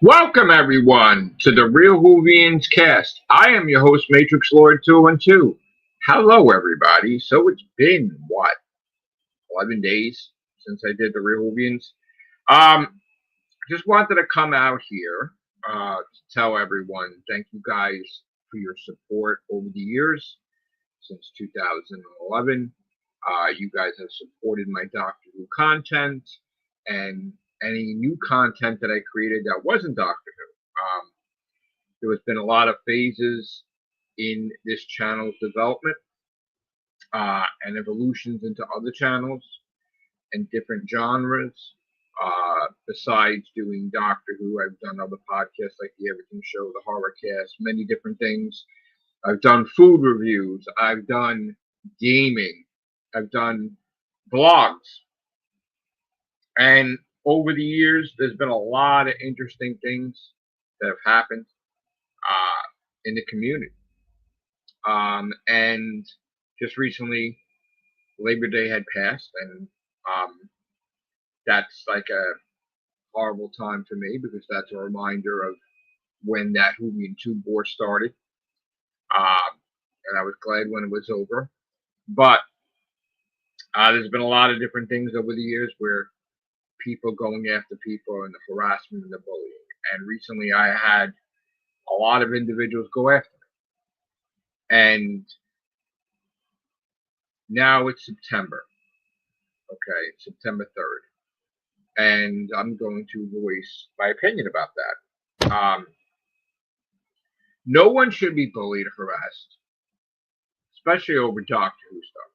Welcome everyone to the Real Whovians cast. I am your host, Matrix Lord 212. Hello everybody. So it's been 11 days since I did the Real Whovians. Just wanted to come out here to tell everyone thank you guys for your support over the years since 2011. You guys have supported my Doctor Who content and any new content that I created that wasn't Doctor Who. There has been a lot of phases in this channel's development and evolutions into other channels and different genres. Besides doing Doctor Who, I've done other podcasts like the Everything Show, the Horror Cast, many different things. I've done food reviews. I've done gaming. I've done blogs. And over the years, there's been a lot of interesting things that have happened in the community. And just recently, Labor Day had passed, and that's like a horrible time for me because that's a reminder of when that Whovian 2 war started. And I was glad when it was over. But there's been a lot of different things over the years where people going after people and the harassment and the bullying. And recently I had a lot of individuals go after me. And now it's September. Okay, September 3rd. And I'm going to voice my opinion about that. No one should be bullied or harassed, especially over Doctor Who stuff.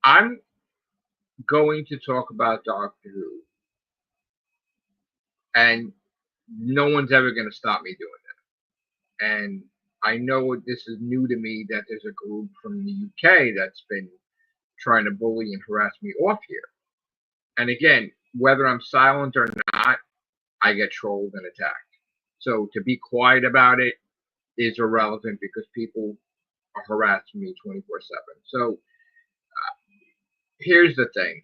I'm going to talk about Doctor Who, and no one's ever going to stop me doing it. And I know this is new to me that there's a group from the UK that's been trying to bully and harass me off here. And again, whether I'm silent or not, I get trolled and attacked. So to be quiet about it is irrelevant because people are harassing me 24/7. So here's the thing.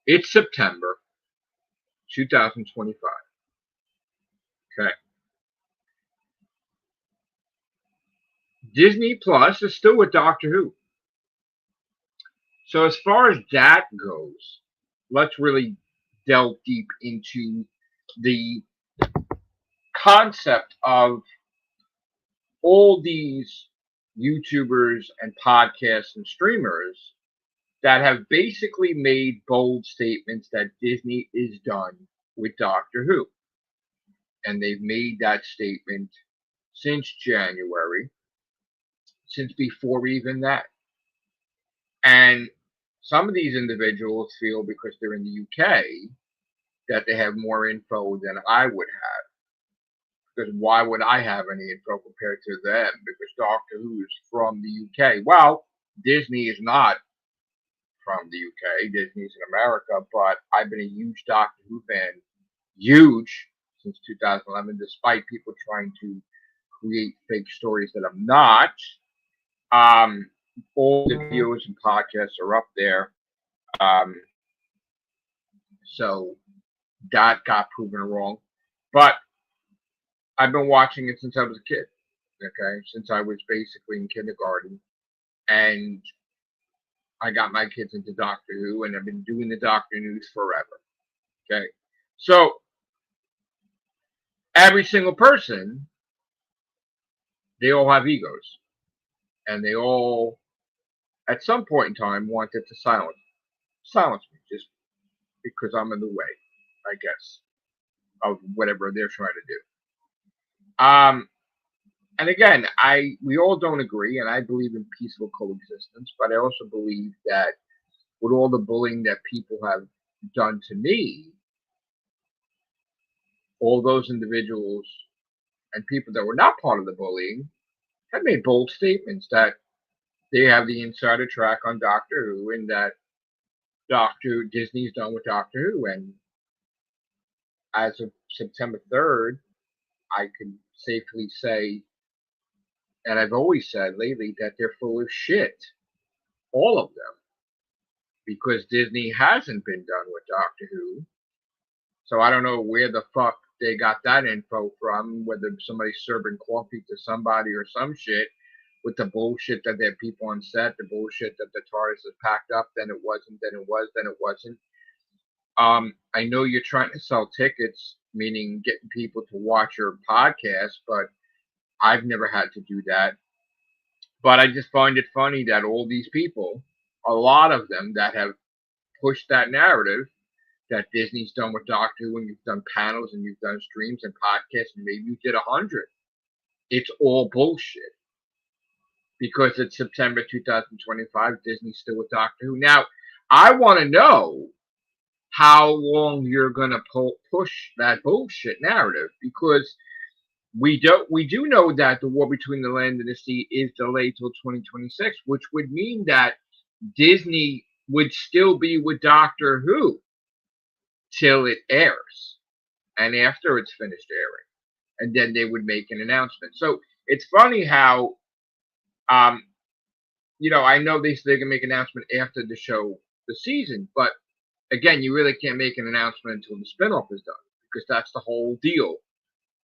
It's September 2025. Okay. Disney Plus is still with Doctor Who. So as far as that goes, let's really delve deep into the concept of all these YouTubers and podcasts and streamers that have basically made bold statements that Disney is done with Doctor Who. And they've made that statement since January, since before even that. And some of these individuals feel because they're in the UK that they have more info than I would have. Because why would I have any info compared to them? Because Doctor Who is from the UK. Well, Disney is not from the UK. Disney's in America, but I've been a huge Doctor Who fan, huge, since 2011, despite people trying to create fake stories that I'm not. All the videos and podcasts are up there. So that got proven wrong. But I've been watching it since I was a kid. Okay, since I was basically in kindergarten. And I got my kids into Doctor Who, and I've been doing the Doctor News forever. Okay, so every single person, they all have egos, and they all, at some point in time, wanted to silence me, just because I'm in the way, I guess, of whatever they're trying to do. And again, we all don't agree, and I believe in peaceful coexistence, but I also believe that with all the bullying that people have done to me, all those individuals and people that were not part of the bullying have made bold statements that they have the insider track on Doctor Who and that Disney's done with Doctor Who. And as of September 3rd, I can safely say, and I've always said lately, that they're full of shit. All of them. because Disney hasn't been done with Doctor Who. So I don't know where the fuck they got that info from, whether somebody's serving coffee to somebody or some shit with the bullshit that there are people on set, the bullshit that the TARDIS is packed up, then it wasn't, then it was, then it wasn't. I know you're trying to sell tickets, meaning getting people to watch your podcast, but I've never had to do that. But I just find it funny that all these people, a lot of them that have pushed that narrative that Disney's done with Doctor Who, and you've done panels and you've done streams and podcasts, and maybe you did 100. It's all bullshit because it's September 2025. Disney's still with Doctor Who. Now, I want to know how long you're going to push that bullshit narrative, because we do know that the War Between the Land and the Sea is delayed till 2026, which would mean that Disney would still be with Doctor Who till it airs, and after it's finished airing, and then they would make an announcement. So it's funny how, I know they can make an announcement after the show, the season, but again, you really can't make an announcement until the spinoff is done, because that's the whole deal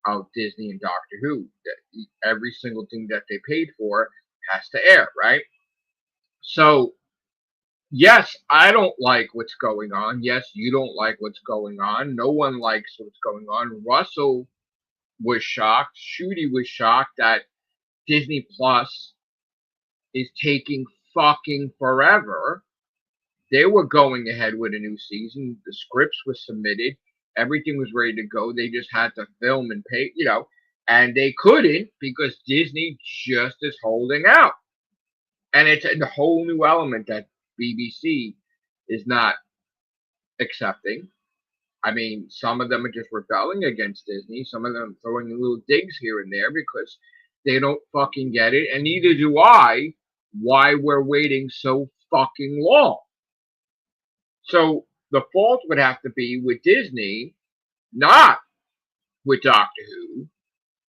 of Disney and Doctor Who. That every single thing that they paid for has to air, right? So yes, I don't like what's going on. Yes, you don't like what's going on. No one likes what's going on. Russell was shocked. Shooty was shocked that Disney Plus is taking fucking forever. They were going ahead with a new season. The scripts were submitted. Everything was ready to go. They just had to film and pay, and they couldn't because Disney just is holding out. And it's a whole new element that BBC is not accepting. I mean, some of them are just rebelling against Disney. Some of them throwing little digs here and there because they don't fucking get it. And neither do I, why we're waiting so fucking long. So the fault would have to be with Disney, not with Doctor Who,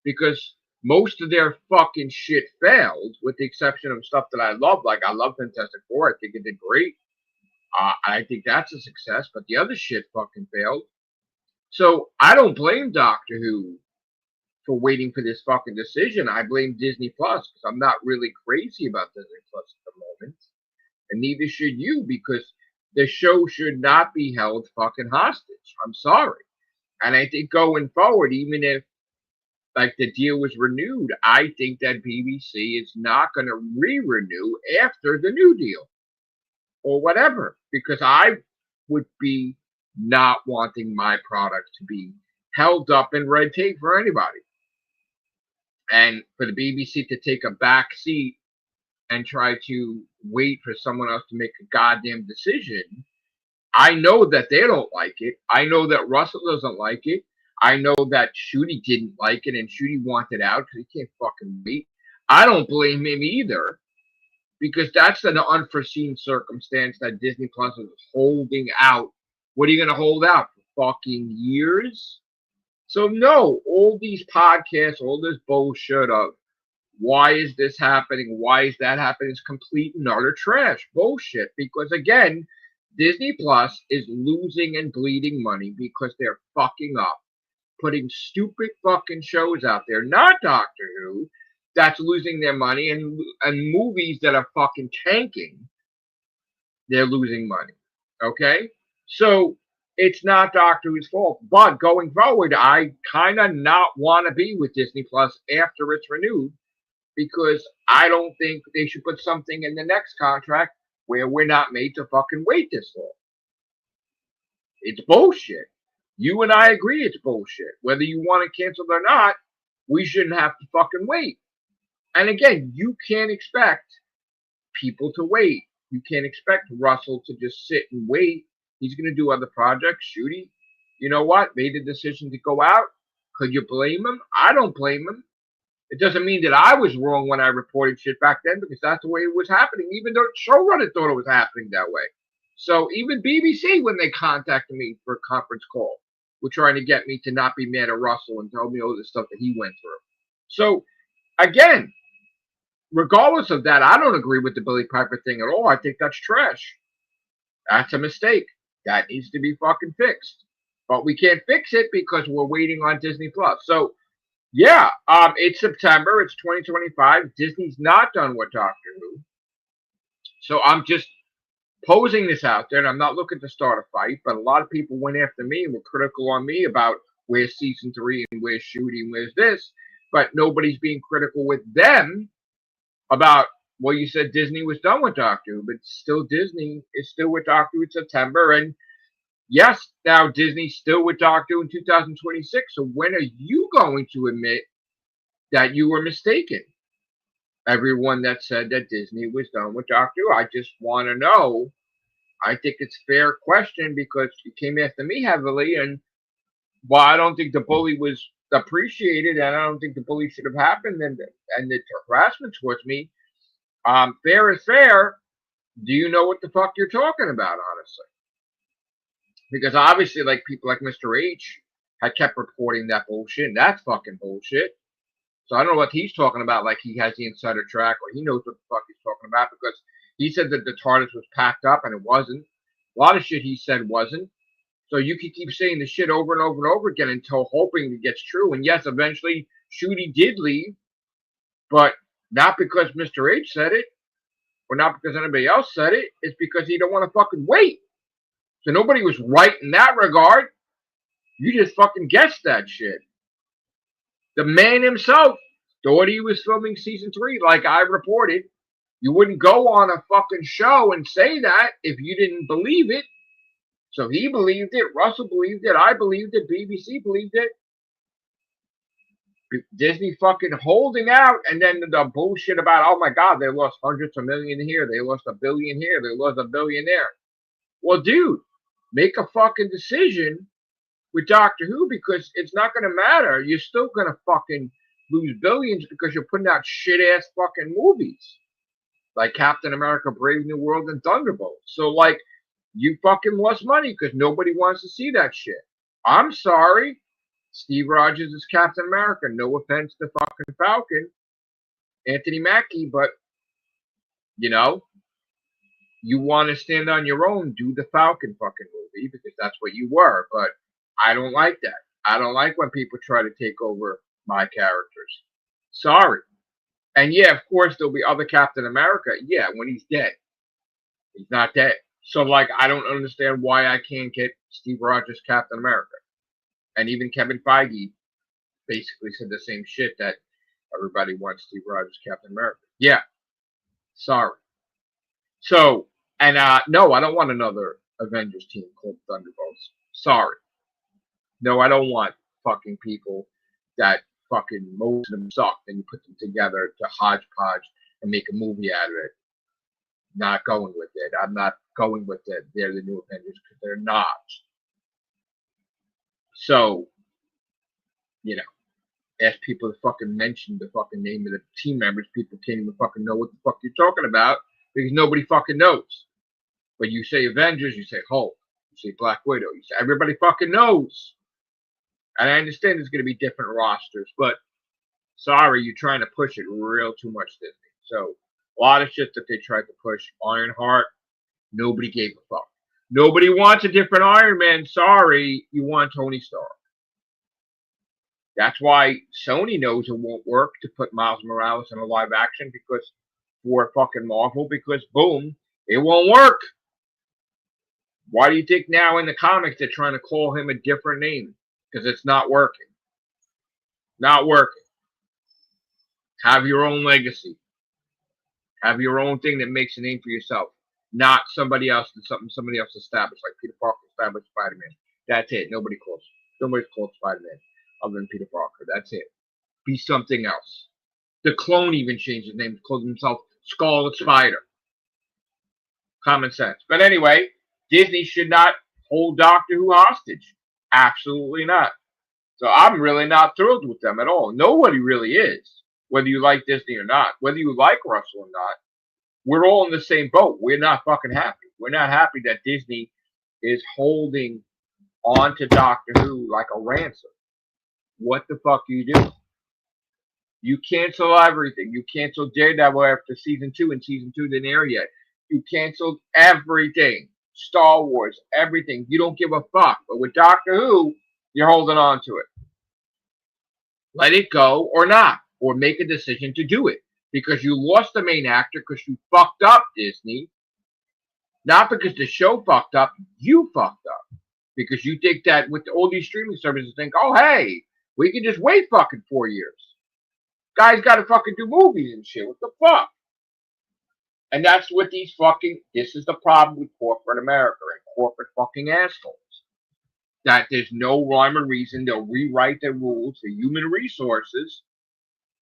because most of their fucking shit failed, with the exception of stuff that I love. Like, I love Fantastic Four. I think it did great. I think that's a success, but the other shit fucking failed. So I don't blame Doctor Who for waiting for this fucking decision. I blame Disney Plus because I'm not really crazy about Disney Plus at the moment. And neither should you, because the show should not be held fucking hostage. I'm sorry. And I think going forward, even if like the deal was renewed, I think that BBC is not going to re-renew after the new deal or whatever, because I would be not wanting my product to be held up in red tape for anybody. And for the BBC to take a back seat and try to wait for someone else to make a goddamn decision, I know that they don't like it. I know that Russell doesn't like it. I know that Shooty didn't like it, and Shooty wanted out because he can't fucking wait. I don't blame him either, because that's an unforeseen circumstance that Disney Plus is holding out. What are you going to hold out for fucking years? So no, all these podcasts, all this bullshit of why is this happening, why is that happening, is complete and utter trash. Bullshit. Because again, Disney Plus is losing and bleeding money because they're fucking up, putting stupid fucking shows out there, not Doctor Who, that's losing their money, and movies that are fucking tanking, they're losing money. Okay? So it's not Doctor Who's fault. But going forward, I kind of not want to be with Disney Plus after it's renewed, because I don't think they should put something in the next contract where we're not made to fucking wait this long. It's bullshit. You and I agree it's bullshit. Whether you want it canceled or not, we shouldn't have to fucking wait. And again, you can't expect people to wait. You can't expect Russell to just sit and wait. He's going to do other projects. Shooty, you know what? Made the decision to go out. Could you blame him? I don't blame him. It doesn't mean that I was wrong when I reported shit back then, because that's the way it was happening, even though the showrunner thought it was happening that way. So even BBC, when they contacted me for a conference call, were trying to get me to not be mad at Russell and tell me all the stuff that he went through. So again, regardless of that, I don't agree with the Billy Piper thing at all. I think that's trash. That's a mistake. That needs to be fucking fixed. But we can't fix it because we're waiting on Disney Plus. So yeah, it's September. It's 2025. Disney's not done with Doctor Who. So I'm just posing this out there, and I'm not looking to start a fight, but a lot of people went after me and were critical on me about where's season 3 and where's shooting, where's this, but nobody's being critical with them about, well, you said Disney was done with Doctor Who, but still Disney is still with Doctor Who in September, and yes, now Disney's still with Doctor Who in 2026, so when are you going to admit that you were mistaken? Everyone that said that Disney was done with Doctor Who, I just want to know. I think it's a fair question because you came after me heavily, and while I don't think the bully was appreciated, and I don't think the bully should have happened, and the harassment towards me, fair is fair. Do you know what the fuck you're talking about, honestly? Because obviously, like people like Mr. H had kept reporting that bullshit, and that's fucking bullshit. So I don't know what he's talking about, like he has the insider track, or he knows what the fuck he's talking about, because he said that the TARDIS was packed up, and it wasn't. A lot of shit he said wasn't. So you can keep saying the shit over and over and over again until hoping it gets true. And yes, eventually Shooty did leave, but not because Mr. H said it, or not because anybody else said it. It's because he don't want to fucking wait. So nobody was right in that regard. You just fucking guessed that shit. The man himself thought he was filming season 3, like I reported. You wouldn't go on a fucking show and say that if you didn't believe it. So he believed it, Russell believed it, I believed it, BBC believed it. Disney fucking holding out, and then the bullshit about, oh my God, they lost hundreds of million here, they lost $1 billion here, they lost $1 billion there. Well, dude, make a fucking decision with Doctor Who, because it's not going to matter. You're still going to fucking lose billions because you're putting out shit-ass fucking movies. Like Captain America, Brave New World, and Thunderbolt. So, like, you fucking lost money because nobody wants to see that shit. I'm sorry. Steve Rogers is Captain America. No offense to fucking Falcon, Anthony Mackie, but, you know, you want to stand on your own, do the Falcon fucking movie because that's what you were. But I don't like that. I don't like when people try to take over my characters. Sorry. And yeah, of course, there'll be other Captain America. Yeah, when he's dead. He's not dead. So, like, I don't understand why I can't get Steve Rogers Captain America. And even Kevin Feige basically said the same shit, that everybody wants Steve Rogers Captain America. Yeah. Sorry. So, and no, I don't want another Avengers team called Thunderbolts. Sorry. No, I don't want fucking people that fucking most of them suck and you put them together to hodgepodge and make a movie out of it. Not going with it. I'm not going with it. They're the new Avengers because they're not. So, you know, ask people to fucking mention the fucking name of the team members. People can't even fucking know what the fuck you're talking about because nobody fucking knows. But you say Avengers, you say Hulk, you say Black Widow, you say everybody fucking knows. And I understand there's going to be different rosters, but sorry, you're trying to push it real too much, Disney. So a lot of shit that they tried to push. Ironheart, nobody gave a fuck. Nobody wants a different Iron Man. Sorry, you want Tony Stark. That's why Sony knows it won't work to put Miles Morales in a live action because for fucking Marvel, because boom, it won't work. Why do you think now in the comics they're trying to call him a different name? Because it's not working. Not working. Have your own legacy. Have your own thing that makes a name for yourself. Not somebody else, somebody else established, like Peter Parker established Spider-Man. That's it. Nobody's called Spider-Man other than Peter Parker. That's it. Be something else. The Clone even changed his name, called himself Scarlet Spider. Common sense. But anyway, Disney should not hold Doctor Who hostage. Absolutely not. So I'm really not thrilled with them at all. Nobody really is. Whether you like Disney or not, whether you like Russell or not, we're all in the same boat. We're not fucking happy. We're not happy that Disney is holding on to Doctor Who like a ransom. What the fuck do you do? You cancel everything. You canceled Daredevil after season 2, and season 2 didn't air yet. You canceled everything. Star Wars, everything. You don't give a fuck. But with Doctor Who, you're holding on to it. Let it go or not, or make a decision to do it. Because you lost the main actor because you fucked up, Disney. Not because the show fucked up, you fucked up. Because you think that with all these streaming services think, oh hey, we can just wait fucking 4 years. Guys gotta fucking do movies and shit. What the fuck? And that's what this is the problem with corporate America and corporate fucking assholes. That there's no rhyme or reason. They'll rewrite the rules for human resources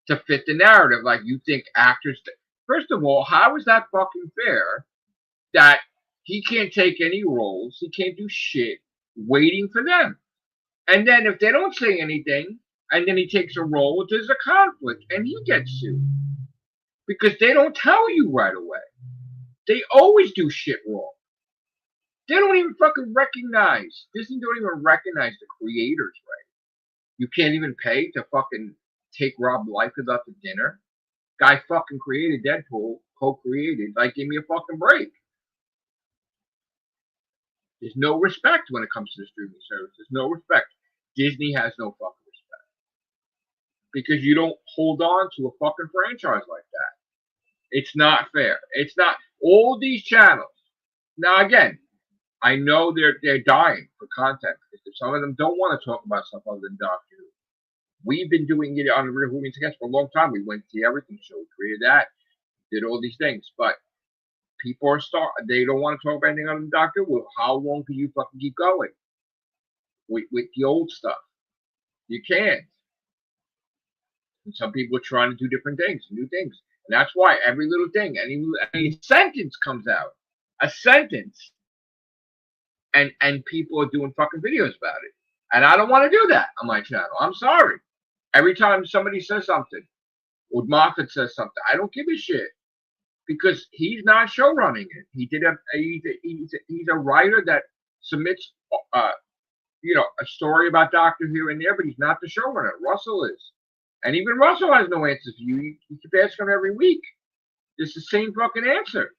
to fit the narrative. Like you think actors, first of all, how is that fucking fair that he can't take any roles, he can't do shit, waiting for them? And then if they don't say anything, and then he takes a role, there's a conflict, and he gets sued. Because they don't tell you right away. They always do shit wrong. They don't even fucking recognize. Disney don't even recognize the creators, right? You can't even pay to fucking take Rob Liefeld out to dinner. Guy fucking created Deadpool, co-created. Like, give me a fucking break. There's no respect when it comes to the streaming service. There's no respect. Disney has no fucking respect. Because you don't hold on to a fucking franchise like that. It's not fair. It's not. All these channels. Now, again, I know they're dying for content. Some of them don't want to talk about stuff other than Doctor Who. We've been doing it on the Real Whovians for a long time. We went to the Everything Show, created that, did all these things. But people are they don't want to talk about anything other than Doctor Who. How long can you fucking keep going with the old stuff? You can't. And some people are trying to do different things, new things. And that's why every little thing, any sentence comes out, a sentence, and people are doing fucking videos about it. And I don't want to do that on my channel. I'm sorry. Every time somebody says something, or Moffat says something, I don't give a shit. Because he's not show running it. He's a writer that submits a story about Doctor Who in there, but he's not the showrunner. Russell is. And even Russell has no answers for you. You keep asking him every week. It's the same fucking answer.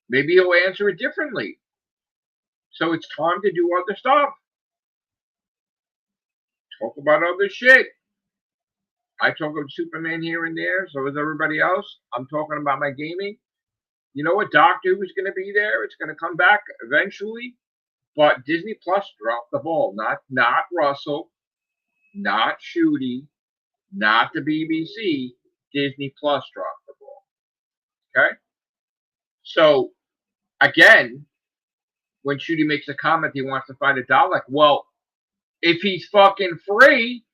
Maybe he'll answer it differently. So it's time to do other stuff. Talk about other shit. I talk about Superman here and there, so is everybody else. I'm talking about my gaming. You know what? Doctor Who is going to be there. It's going to come back eventually. But Disney Plus dropped the ball. Not Russell, not Shooty, not the BBC. Disney Plus dropped the ball. Okay? So, again, when Shooty makes a comment he wants to find a Dalek, well, if he's fucking free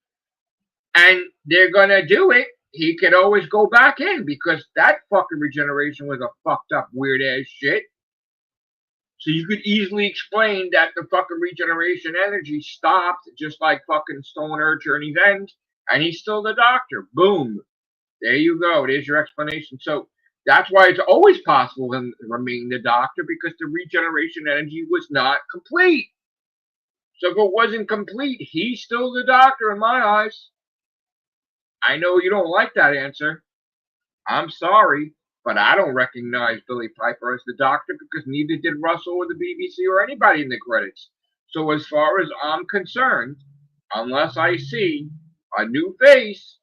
and they're going to do it, he could always go back in because that fucking regeneration was a fucked up weird ass shit. So you could easily explain that the fucking regeneration energy stopped just like fucking Stoner Journey's End, and he's still the Doctor. Boom. There you go. There's your explanation. So that's why it's always possible to remain the Doctor, because the regeneration energy was not complete. So if it wasn't complete, he's still the Doctor in my eyes. I know you don't like that answer. I'm sorry, but I don't recognize Billy Piper as the Doctor because neither did Russell or the BBC or anybody in the credits. So as far as I'm concerned, unless I see a new face,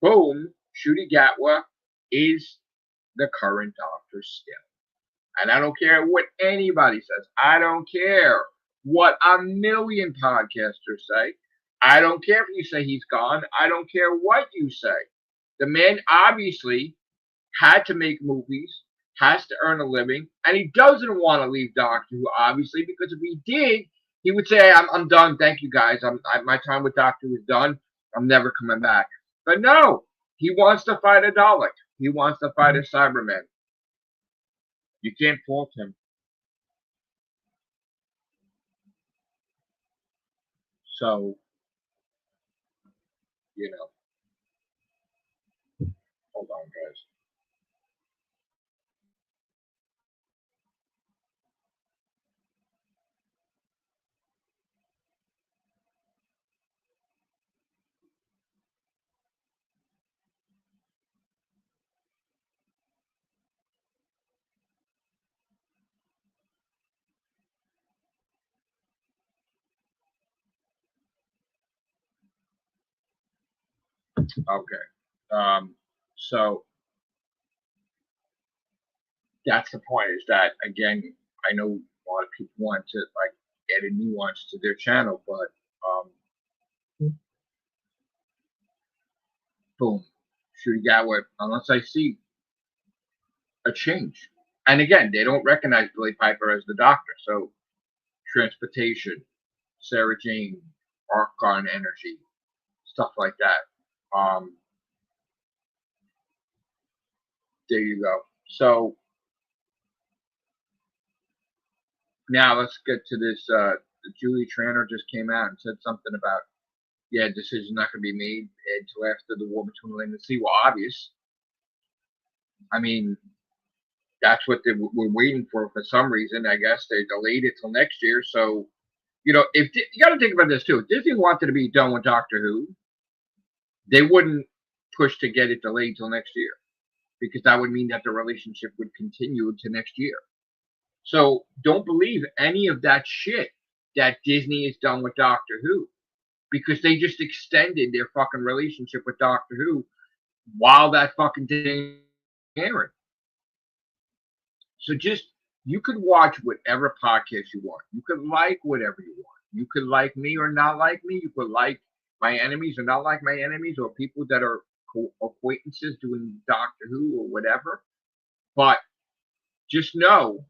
boom, Ncuti Gatwa is the current Doctor still. And I don't care what anybody says. I don't care what a million podcasters say. I don't care if you say he's gone. I don't care what you say. The man obviously had to make movies, has to earn a living, and he doesn't want to leave Doctor Who, obviously, because if he did, he would say, I'm done. Thank you, guys. My time with Doctor Who is done. I'm never coming back. But no, he wants to fight a Dalek. He wants to fight a Cyberman. You can't fault him. So, hold on, guys. Okay. So that's the point. Is that again? I know a lot of people want to like add a nuance to their channel, but boom, shooting Gatwick. Unless I see a change, and again, they don't recognize Billy Piper as the Doctor. So transportation, Sarah Jane, Archon Energy, stuff like that. There you go. So now let's get to this. Julie Tranter just came out and said something about, yeah, decision's not going to be made until after the war between land and sea. Well, obvious. I mean, that's what we're waiting for some reason. I guess they delayed it till next year. So, if you got to think about this too. If Disney wanted to be done with Doctor Who, they wouldn't push to get it delayed till next year, because that would mean that the relationship would continue to next year. So don't believe any of that shit that Disney is done with Doctor Who, because they just extended their fucking relationship with Doctor Who while that fucking thing airing. So you could watch whatever podcast you want. You could like whatever you want. You could like me or not like me. You could like my enemies or not like my enemies, or people that are acquaintances doing Doctor Who or whatever. But just know,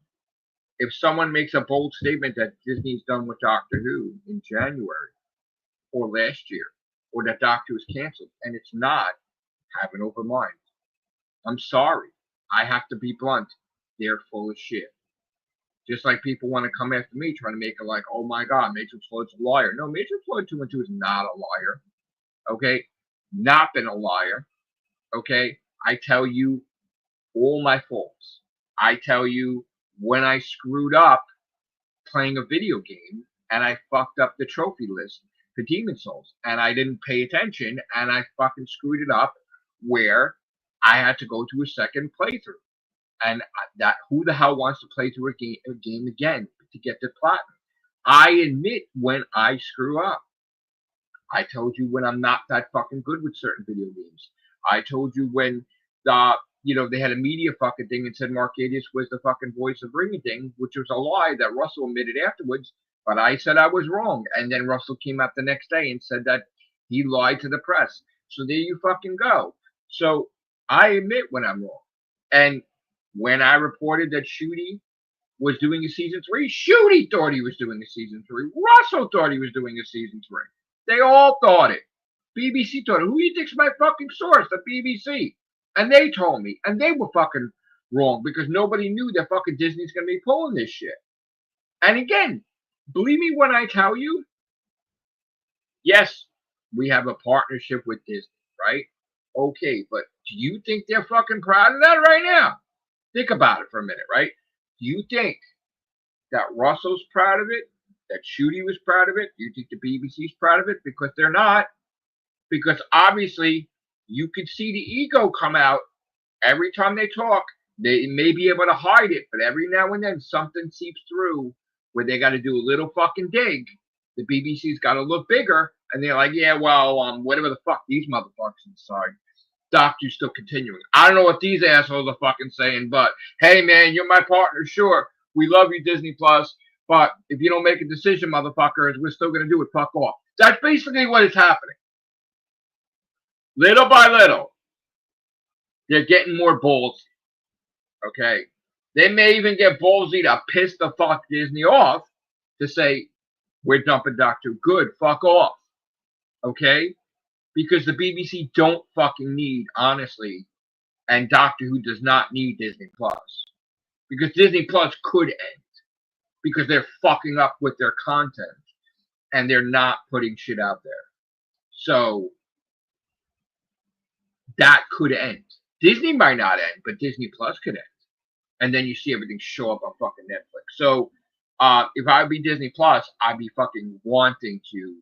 if someone makes a bold statement that Disney's done with Doctor Who in January or last year, or that Doctor was canceled, and it's not, have an open mind. I'm sorry. I have to be blunt. They're full of shit. Just like people want to come after me trying to make it like, oh my God, Matrix Floyd's a liar. No, Matrix Floyd 2 and 2 is not a liar. Okay? Not been a liar. Okay? I tell you all my faults. I tell you when I screwed up playing a video game and I fucked up the trophy list for Demon Souls and I didn't pay attention and I fucking screwed it up where I had to go to a second playthrough. And that, who the hell wants to play through a game again to get the platinum? I admit when I screw up. I told you when I'm not that fucking good with certain video games. I told you when they had a media fucking thing and said Mark Gatiss was the fucking voice of Ring a Ding, which was a lie that Russell admitted afterwards. But I said I was wrong, and then Russell came out the next day and said that he lied to the press. So there you fucking go. So I admit when I'm wrong. And when I reported that Shooty was doing a season 3, Shooty thought he was doing a season 3. Russell thought he was doing a season 3. They all thought it. BBC thought it. Who do you think's my fucking source? The BBC. And they told me. And they were fucking wrong, because nobody knew that fucking Disney's going to be pulling this shit. And again, believe me when I tell you, yes, we have a partnership with Disney, right? Okay, but do you think they're fucking proud of that right now? Think about it for a minute, right? Do you think that Russell's proud of it? That Shooty was proud of it? Do you think the BBC's proud of it? Because they're not. Because obviously, you could see the ego come out every time they talk. They may be able to hide it, but every now and then something seeps through where they got to do a little fucking dig. The BBC's got to look bigger, and they're like, yeah, well, whatever the fuck these motherfuckers decide. Doctor's still continuing. I don't know what these assholes are fucking saying, but hey, man, you're my partner. Sure, we love you, Disney Plus, but if you don't make a decision, motherfuckers, we're still going to do it. Fuck off. That's basically what is happening. Little by little, they're getting more ballsy. Okay? They may even get ballsy to piss the fuck Disney off to say, we're dumping Doctor Who. Good, fuck off. Okay? Because the BBC don't fucking need, honestly, and Doctor Who does not need Disney Plus. Because Disney Plus could end. Because they're fucking up with their content. And they're not putting shit out there. So, that could end. Disney might not end, but Disney Plus could end. And then you see everything show up on fucking Netflix. So, if I would be Disney Plus, I'd be fucking wanting to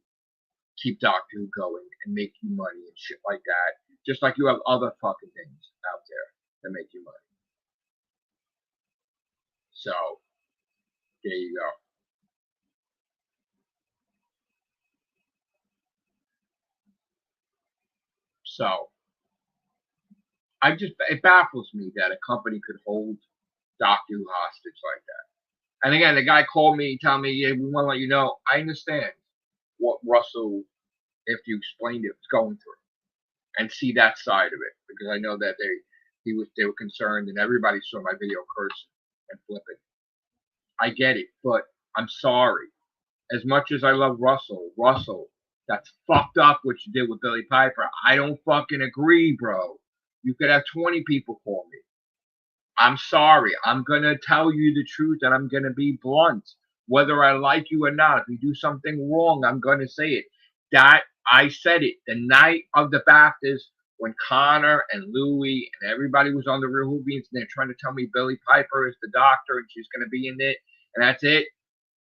keep Doctor Who going and make you money and shit like that. Just like you have other fucking things out there that make you money. So, there you go. So it baffles me that a company could hold Doctor Who hostage like that. And again, the guy called me, telling me, "Yeah, we want to let you know. I understand what Russell, if you explained it, was going through, and see that side of it, because I know that they were concerned, and everybody saw my video cursing and flipping. I get it, but I'm sorry. As much as I love Russell, that's fucked up what you did with Billy Piper. I don't fucking agree, bro. You could have 20 people call me. I'm sorry. I'm going to tell you the truth, and I'm going to be blunt. Whether I like you or not, if you do something wrong, I'm going to say it. That I said it the night of the BAFTAs when Connor and Louie and everybody was on the Real Whovians, and they're trying to tell me Billy Piper is the doctor and she's going to be in it, and that's it.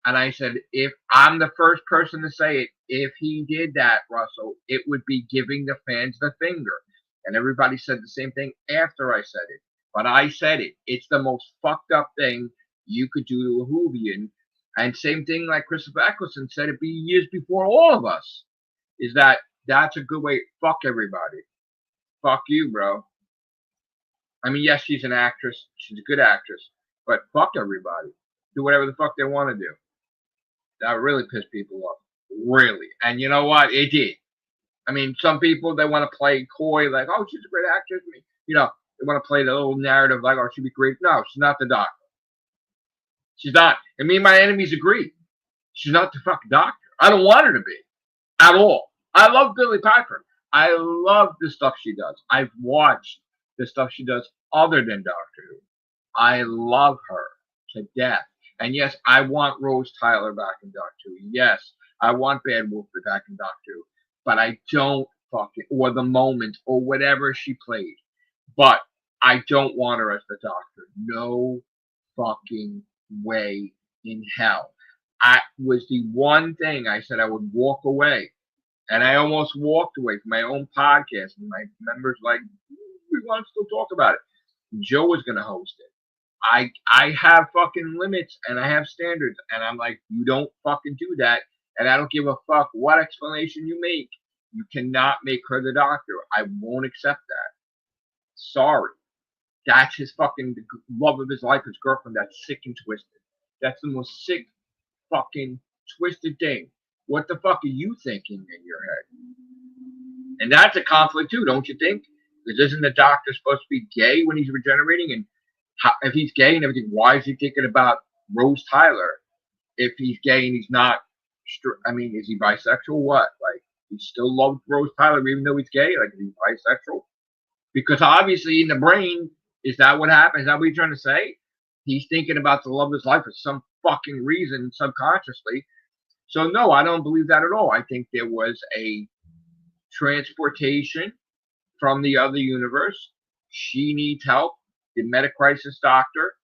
And I said, if I'm the first person to say it, if he did that, Russell, it would be giving the fans the finger. And everybody said the same thing after I said it. But I said it. It's the most fucked up thing you could do to a Whovian. And same thing like Christopher Eccleston said it be years before all of us. Is that that's a good way. Fuck everybody. Fuck you, bro. I mean, yes, she's an actress. She's a good actress. But fuck everybody. Do whatever the fuck they want to do. That really pissed people off. Really. And you know what? It did. I mean, some people, they want to play coy, like, oh, she's a great actress. You know, they want to play the little narrative, like, oh, she'd be great. No, she's not the doctor. She's not. And me and my enemies agree. She's not the fucking doctor. I don't want her to be. At all. I love Billy Piper. I love the stuff she does. I've watched the stuff she does other than Doctor Who. I love her to death. And yes, I want Rose Tyler back in Doctor Who. Yes, I want Bad Wolf back in Doctor Who. But I don't fucking, or The Moment, or whatever she played. But I don't want her as the Doctor. No fucking way in hell. I was the one thing I said I would walk away. And I almost walked away from my own podcast. And my members like, we want to still talk about it. Joe was going to host it. I have fucking limits and I have standards. And I'm like, you don't fucking do that. And I don't give a fuck what explanation you make. You cannot make her the doctor. I won't accept that. Sorry. That's his fucking love of his life, his girlfriend. That's sick and twisted. That's the most sick fucking twisted thing. What the fuck are you thinking in your head? And that's a conflict too, don't you think? Because isn't the doctor supposed to be gay when he's regenerating? And if he's gay and everything, why is he thinking about Rose Tyler? If he's gay and he's not, I mean, is he bisexual? What? Like, he still loves Rose Tyler even though he's gay? Like, is he bisexual? Because obviously in the brain, is that what happens? Is that what you're trying to say? He's thinking about the love of his life for some fucking reason subconsciously. So no, I don't believe that at all. I think there was a transportation from the other universe. She needs help. The meta-crisis doctor,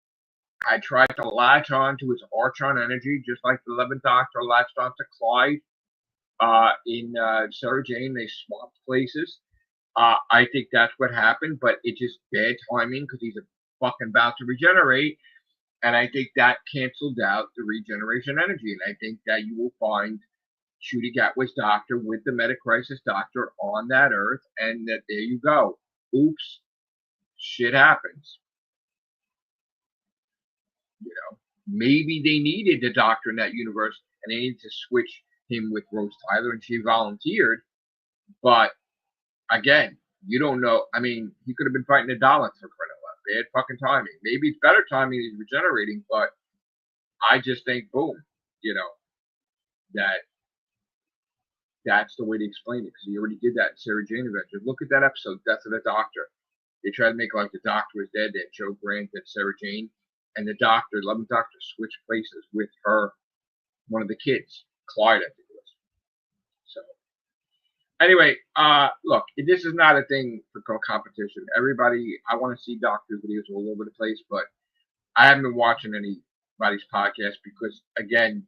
I tried to latch on to his Archon energy, just like the 11th Doctor latched on to Clyde in Sarah Jane. They swapped places. I think that's what happened, but it's just bad timing because he's fucking about to regenerate. And I think that canceled out the regeneration energy. And I think that you will find Ncuti Gatwa's doctor with the meta-crisis doctor on that Earth, and that there you go. Oops. Shit happens. You know, maybe they needed the doctor in that universe and they needed to switch him with Rose Tyler, and she volunteered. But again, you don't know. I mean, he could have been fighting the Daleks for credit left. Bad fucking timing. Maybe it's better timing he's regenerating, but I just think, boom, you know, that's the way to explain it, because he already did that in Sarah Jane Adventures. Look at that episode, Death of the Doctor. They tried to make like the Doctor was dead. They had Joe Grant, that Sarah Jane, and the Doctor, 11th Doctor, switched places with her, one of the kids, Clyde, I think it was. So anyway, look, this is not a thing for competition. Everybody, I want to see Doctor videos all over the place, but I haven't been watching anybody's podcast because, again,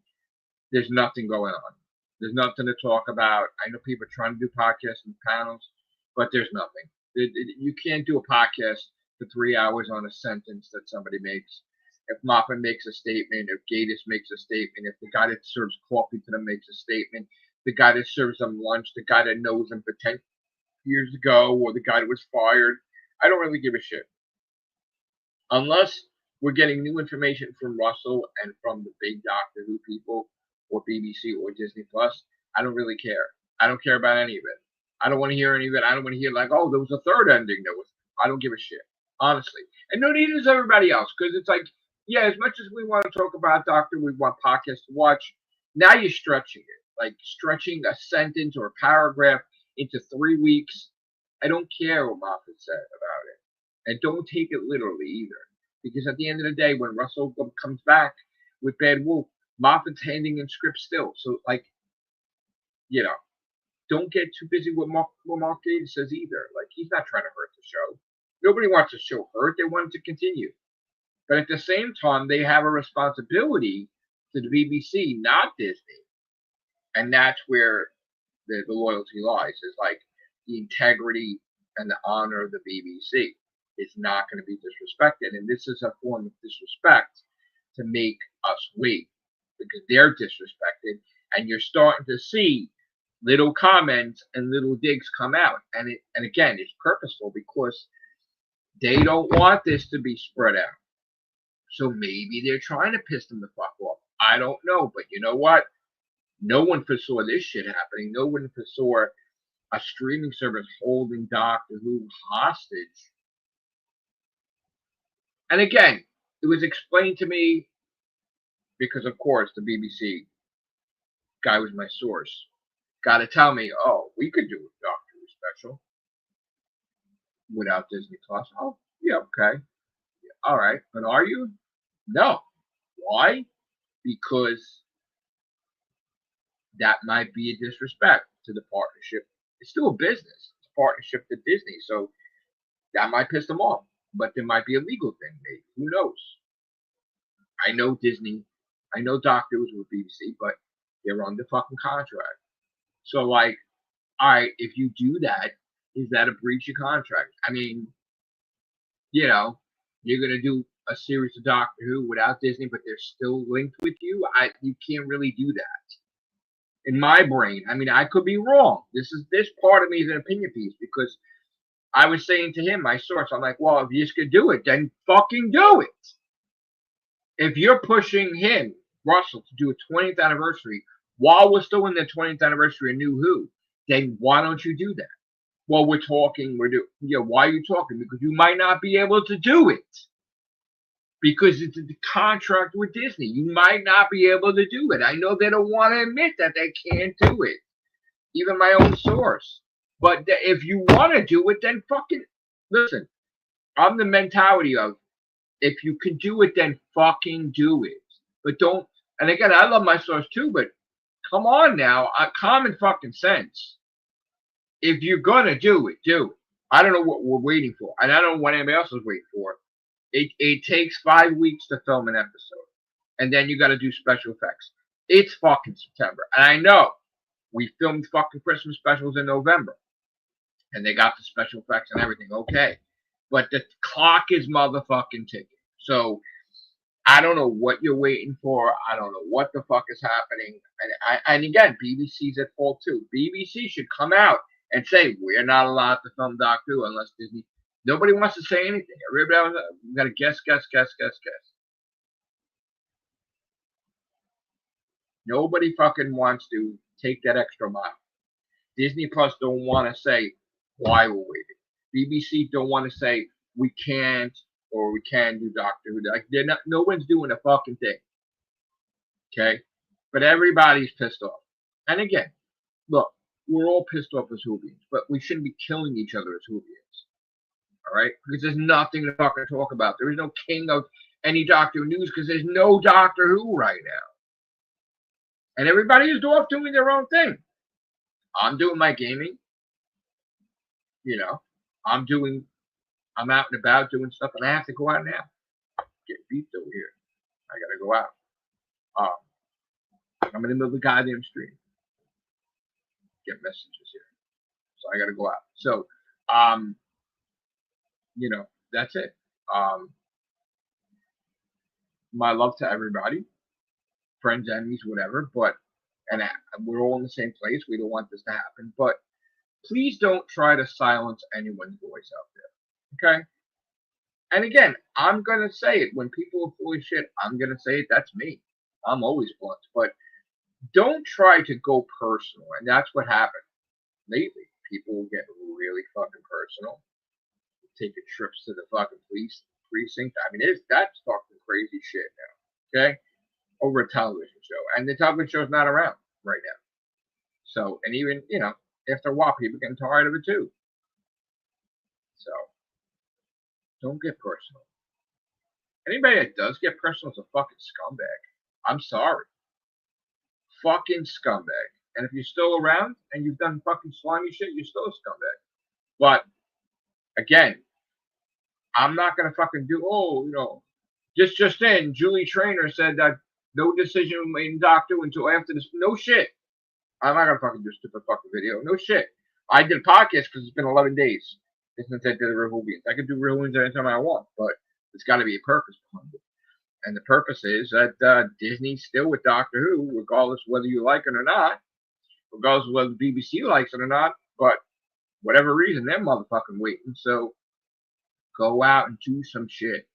there's nothing going on. There's nothing to talk about. I know people are trying to do podcasts and panels, but there's nothing. You can't do a podcast for 3 hours on a sentence that somebody makes. If Moffat makes a statement, if Gatiss makes a statement, if the guy that serves coffee to them makes a statement, the guy that serves them lunch, the guy that knows them for 10, years ago or the guy that was fired. I don't really give a shit. Unless we're getting new information from Russell and from the big Doctor Who people or BBC or Disney Plus, I don't really care. I don't care about any of it. I don't want to hear any of it. I don't want to hear like, oh, there was a third ending. I don't give a shit, honestly. And no, neither does everybody else, because it's like, yeah, as much as we want to talk about Doctor, we want podcasts to watch. Now you're stretching it, like stretching a sentence or a paragraph into 3 weeks. I don't care what Moffat said about it. And don't take it literally either. Because at the end of the day, when Russell comes back with Bad Wolf, Moffat's handing him scripts still. So, like, you know, don't get too busy with what Mark Gatiss says either. Like, he's not trying to hurt the show. Nobody wants the show hurt. They want it to continue. But at the same time, they have a responsibility to the BBC, not Disney. And that's where the loyalty lies, is like the integrity and the honor of the BBC. Is not going to be disrespected. And this is a form of disrespect to make us wait, because they're disrespected. And you're starting to see little comments and little digs come out. And again, it's purposeful because they don't want this to be spread out. So maybe they're trying to piss them the fuck off. I don't know. But you know what? No one foresaw this shit happening. No one foresaw a streaming service holding Doctor Who hostage. And again, it was explained to me because, of course, the BBC guy was my source. Got to tell me, oh, we could do a Doctor Who special without Disney Plus. Oh, yeah, okay. Yeah, all right. But are you? No. Why? Because that might be a disrespect to the partnership. It's still a business. It's a partnership to Disney. So that might piss them off. But there might be a legal thing, maybe. Who knows? I know Disney. I know Doctor Who's with BBC, but they're under fucking contract. So, like, all right, if you do that, is that a breach of contract? I mean, you know, you're going to do a series of Doctor Who without Disney, but they're still linked with you. You can't really do that. In my brain, I mean, I could be wrong. This part of me is an opinion piece, because I was saying to him, my source, I'm like, well, if you just could do it, then fucking do it. If you're pushing him, Russell, to do a 20th anniversary while we're still in the 20th anniversary of New Who, then why don't you do that? Well, we're talking, why are you talking? Because you might not be able to do it. Because it's a contract with Disney. You might not be able to do it. I know they don't want to admit that they can't do it. Even my own source. But if you want to do it, then fucking, listen, I'm the mentality of, if you can do it, then fucking do it. But don't, and again, I love my source too, but come on now, common fucking sense. If you're going to do it, do it. I don't know what we're waiting for. And I don't know what anybody else is waiting for. It takes 5 weeks to film an episode. And then you got to do special effects. It's fucking September. And I know we filmed fucking Christmas specials in November. And they got the special effects and everything. Okay. But the clock is motherfucking ticking. So I don't know what you're waiting for. I don't know what the fuck is happening. And again, BBC's at fault too. BBC should come out and say, we're not allowed to film Doctor Who unless Disney. Nobody wants to say anything. Everybody got to guess. Nobody fucking wants to take that extra mile. Disney Plus don't want to say why we're waiting. BBC don't want to say we can't or we can do Doctor Who. Like, no one's doing a fucking thing. Okay? But everybody's pissed off. And again, look, we're all pissed off as Whovians, but we shouldn't be killing each other as Whovians. All right? Because there's nothing to fucking talk about. There is no king of any Doctor Who news because there's no Doctor Who right now. And everybody is off doing their own thing. I'm doing my gaming. You know, I'm out and about doing stuff, and I have to go out now. Get beeped over here. I gotta go out. I'm in the middle of the goddamn stream. Get messages here. So I gotta go out. So, you know, that's it. My love to everybody. Friends, enemies, whatever. But, and we're all in the same place. We don't want this to happen. But please don't try to silence anyone's voice out there. Okay? And again, I'm going to say it. When people are full of shit, I'm going to say it. That's me. I'm always blunt. But don't try to go personal. And that's what happened lately. People get really fucking personal, taking trips to the fucking police precinct. I mean, that's fucking crazy shit now. Okay? Over a television show. And the television show's not around right now. So, and even, after a while, people getting tired of it too. So, don't get personal. Anybody that does get personal is a fucking scumbag. I'm sorry. Fucking scumbag. And if you're still around and you've done fucking slimy shit, you're still a scumbag. But, again, I'm not going to fucking do, just in, Julie Traynor said that no decision was made in Doctor until after this. No shit. I'm not going to fucking do a stupid fucking video. No shit. I did a podcast because it's been 11 days since I did the Whovians. I can do Whovians anytime I want, but it's got to be a purpose behind it. And the purpose is that Disney's still with Doctor Who, regardless of whether you like it or not, regardless of whether the BBC likes it or not, but whatever reason, they're motherfucking waiting. So go out and do some shit.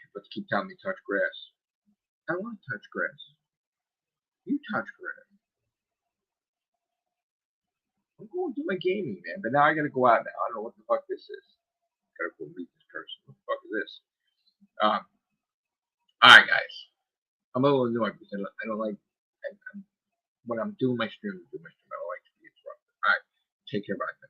People keep telling me touch grass. I don't want to touch grass. You touch grass. I'm going to do my gaming, man. But now I gotta go out now. I don't know what the fuck this is. Gotta go meet this person. What the fuck is this? Alright, guys. I'm a little annoyed because I don't like when I'm doing my stream, I don't like to be interrupted. Alright. Take care, bye.